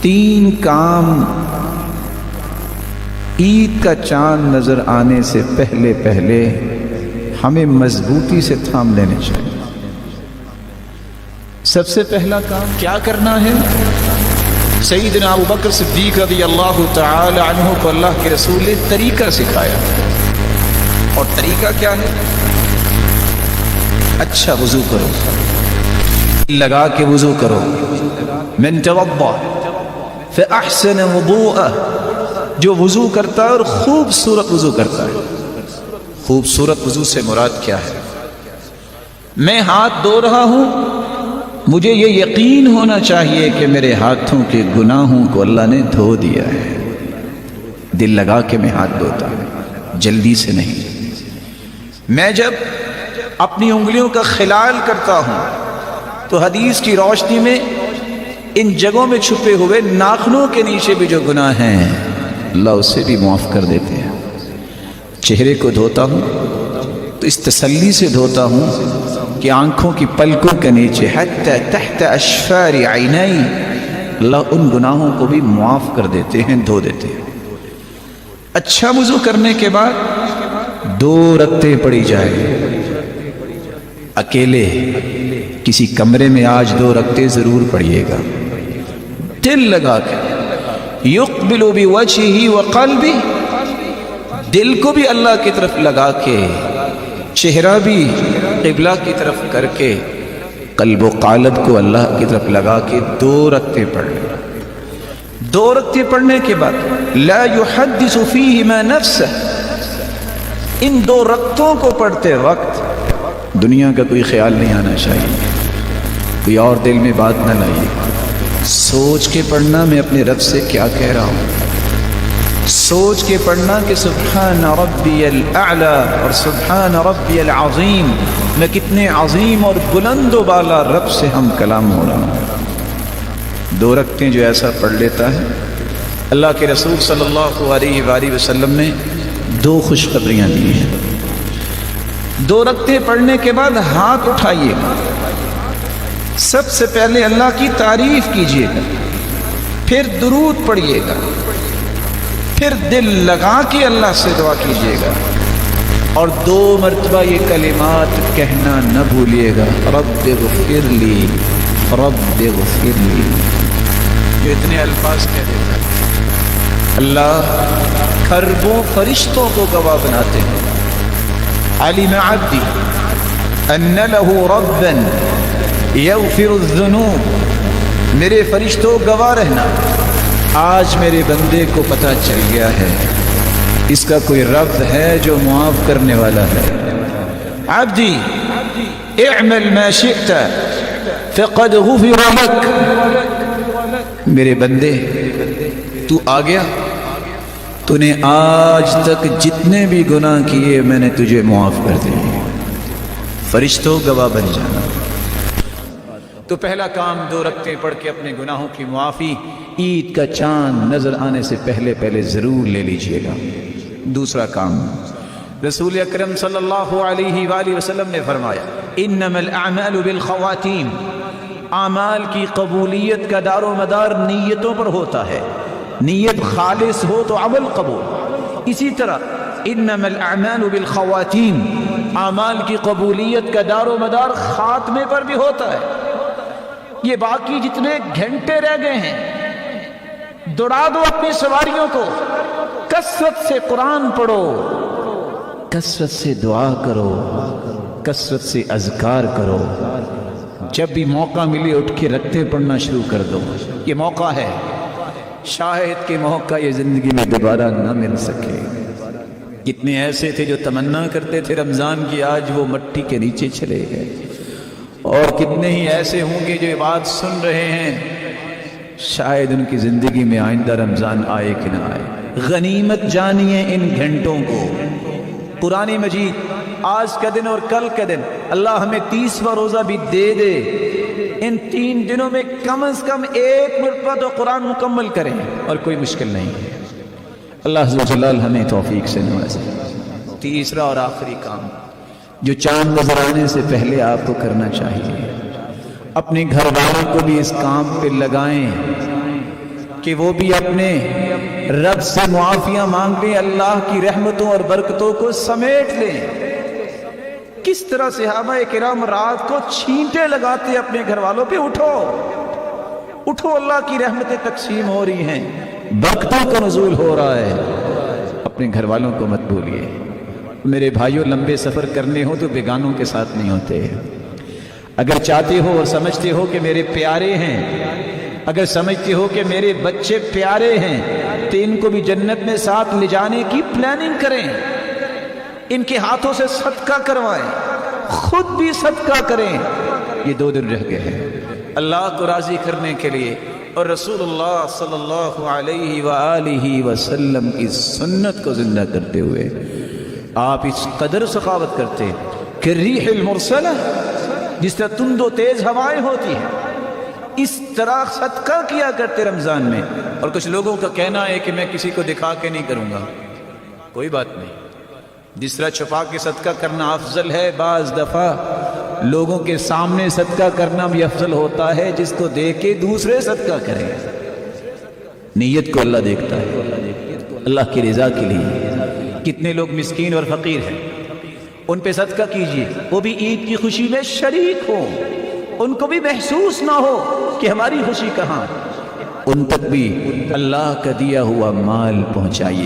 تین کام عید کا چاند نظر آنے سے پہلے پہلے ہمیں مضبوطی سے تھام لینے چاہیے۔ سب سے پہلا کام کیا کرنا ہے؟ سیدنا ابو بکر صدیق رضی اللہ تعالی عنہ کو اللہ کے رسول نے طریقہ سکھایا، اور طریقہ کیا ہے؟ اچھا وضو کرو، لگا کے وضو کرو۔ من توضأ فأحسن وضوءه، جو وضو کرتا ہے اور خوبصورت وضو کرتا ہے۔ خوبصورت وضو سے مراد کیا ہے؟ میں ہاتھ دھو رہا ہوں، مجھے یہ یقین ہونا چاہیے کہ میرے ہاتھوں کے گناہوں کو اللہ نے دھو دیا ہے۔ دل لگا کے میں ہاتھ دھوتا ہوں، جلدی سے نہیں۔ میں جب اپنی انگلیوں کا خلال کرتا ہوں تو حدیث کی روشنی میں ان جگہوں میں چھپے ہوئے ناخنوں کے نیچے بھی جو گناہ ہیں اللہ اسے بھی معاف کر دیتے ہیں۔ چہرے کو دھوتا ہوں تو اس تسلی سے دھوتا ہوں کہ آنکھوں کی پلکوں کے نیچے حتی تحت اشفار عینی اللہ ان گناہوں کو بھی معاف کر دیتے ہیں، دھو دیتے ہیں۔ اچھا وضو کرنے کے بعد 2 رکعتیں پڑھی جائے۔ اکیلے کسی کمرے میں آج 2 رکعتیں ضرور پڑھیے گا، دل لگا کے۔ یقبل بوجہہ وقلبہ، دل کو بھی اللہ کی طرف لگا کے، چہرہ بھی قبلہ کی طرف کر کے، قلب و قالب کو اللہ کی طرف لگا کے 2 رکعتیں پڑھ لیں۔ 2 رکعتیں پڑھنے کے بعد لا یحدث فیہما نفسہ، ان 2 رکعتوں کو پڑھتے وقت دنیا کا کوئی خیال نہیں آنا چاہیے، کوئی اور دل میں بات نہ لائیے۔ سوچ کے پڑھنا میں اپنے رب سے کیا کہہ رہا ہوں، سوچ کے پڑھنا کہ سبحان ربی الاعلی اور سبحان ربی العظیم، میں کتنے عظیم اور بلند و بالا رب سے ہم کلام ہو رہا ہوں۔ 2 رکعتیں جو ایسا پڑھ لیتا ہے، اللہ کے رسول صلی اللہ علیہ وآلہ وسلم نے 2 خوشخبریاں دی ہیں۔ 2 رکعتیں پڑھنے کے بعد ہاتھ اٹھائیے گا، سب سے پہلے اللہ کی تعریف کیجیے گا، پھر درود پڑھیے گا، پھر دل لگا کے اللہ سے دعا کیجیے گا، اور 2 مرتبہ یہ کلمات کہنا نہ بھولیے گا، رب اغفر لی، رب اغفر لی۔ جو اتنے الفاظ کہہ دیتا ہے اللہ کھربوں فرشتوں کو گواہ بناتے ہیں۔ علم عبدی ان له ربا یغفر الذنوب، میرے فرشتوں گواہ رہنا، آج میرے بندے کو پتہ چل گیا ہے اس کا کوئی رب ہے جو معاف کرنے والا ہے۔ عبدی اعمل ما شئت فقد غفر لك، میرے بندے تو آ گیا، تو نے آج تک جتنے بھی گناہ کیے میں نے تجھے معاف کر دیے۔ فرشتوں گواہ بن جانا۔ تو پہلا کام 2 رکعتیں پڑھ کے اپنے گناہوں کی معافی عید کا چاند نظر آنے سے پہلے پہلے ضرور لے لیجئے گا۔ دوسرا کام، رسول اکرم صلی اللہ علیہ وآلہ وسلم نے فرمایا انما الاعمال بالخواتیم، اعمال کی قبولیت کا دار و مدار نیتوں پر ہوتا ہے، نیت خالص ہو تو عمل قبول۔ اسی طرح انما الاعمال بالخواتیم، اعمال کی قبولیت کا دار و مدار خاتمے پر بھی ہوتا ہے۔ یہ باقی جتنے گھنٹے رہ گئے ہیں دوڑا دو اپنی سواریوں کو، کثرت سے قرآن پڑھو، کثرت سے دعا کرو، کثرت سے اذکار کرو۔ جب بھی موقع ملے اٹھ کے رکعتیں پڑھنا شروع کر دو، یہ موقع ہے، شاہد کے موقع یہ زندگی میں دوبارہ نہ مل سکے۔ کتنے ایسے تھے جو تمنا کرتے تھے رمضان کی، آج وہ مٹی کے نیچے چلے گئے، اور کتنے ہی ایسے ہوں گے جو یہ بات سن رہے ہیں شاید ان کی زندگی میں آئندہ رمضان آئے کہ نہ آئے۔ غنیمت جانیے ان گھنٹوں کو۔ قرآن مجید آج کا دن اور کل کا دن، اللہ ہمیں 30واں روزہ بھی دے دے، ان 3 دنوں میں کم از کم 1 مرتبہ تو قرآن مکمل کریں، اور کوئی مشکل نہیں ہے۔ اللہ عز و جلال ہمیں توفیق سے نوازے۔ تیسرا اور آخری کام جو چاند نظر آنے سے پہلے آپ کو کرنا چاہیے، اپنے گھر والوں کو بھی اس کام پہ لگائیں، کہ وہ بھی اپنے رب سے معافیاں مانگ لیں، اللہ کی رحمتوں اور برکتوں کو سمیٹ لیں۔ کس طرح صحابہ کرام رات کو چھینٹے لگاتے اپنے گھر والوں پہ، اٹھو اٹھو، اللہ کی رحمتیں تقسیم ہو رہی ہیں، برکتوں کا نزول ہو رہا ہے، اپنے گھر والوں کو مت بھولیے۔ میرے بھائیوں، لمبے سفر کرنے ہو تو بیگانوں کے ساتھ نہیں ہوتے۔ اگر چاہتے ہو اور سمجھتے ہو کہ میرے پیارے ہیں، اگر سمجھتے ہو کہ میرے بچے پیارے ہیں، تو ان کو بھی جنت میں ساتھ لے جانے کی پلاننگ کریں، ان کے ہاتھوں سے صدقہ کروائیں، خود بھی صدقہ کریں۔ یہ 2 دن رہ گئے ہیں اللہ کو راضی کرنے کے لیے، اور رسول اللہ صلی اللہ علیہ وآلہ وسلم کی سنت کو زندہ کرتے ہوئے آپ اس قدر سخاوت کرتے کہ ریح المرسلہ، جس طرح تند و تیز ہوائیں ہوتی ہیں، اس طرح صدقہ کیا کرتے رمضان میں۔ اور کچھ لوگوں کا کہنا ہے کہ میں کسی کو دکھا کے نہیں کروں گا، کوئی بات نہیں، جس طرح چھپا کے صدقہ کرنا افضل ہے، بعض دفعہ لوگوں کے سامنے صدقہ کرنا بھی افضل ہوتا ہے، جس کو دیکھ کے دوسرے صدقہ کریں۔ نیت کو اللہ دیکھتا ہے، اللہ کی رضا کے لیے۔ کتنے لوگ مسکین اور فقیر ہیں، ان پہ صدقہ کیجئے، وہ بھی عید کی خوشی میں شریک ہوں، ان کو بھی محسوس نہ ہو کہ ہماری خوشی کہاں، ان تک بھی اللہ کا دیا ہوا مال پہنچائیے۔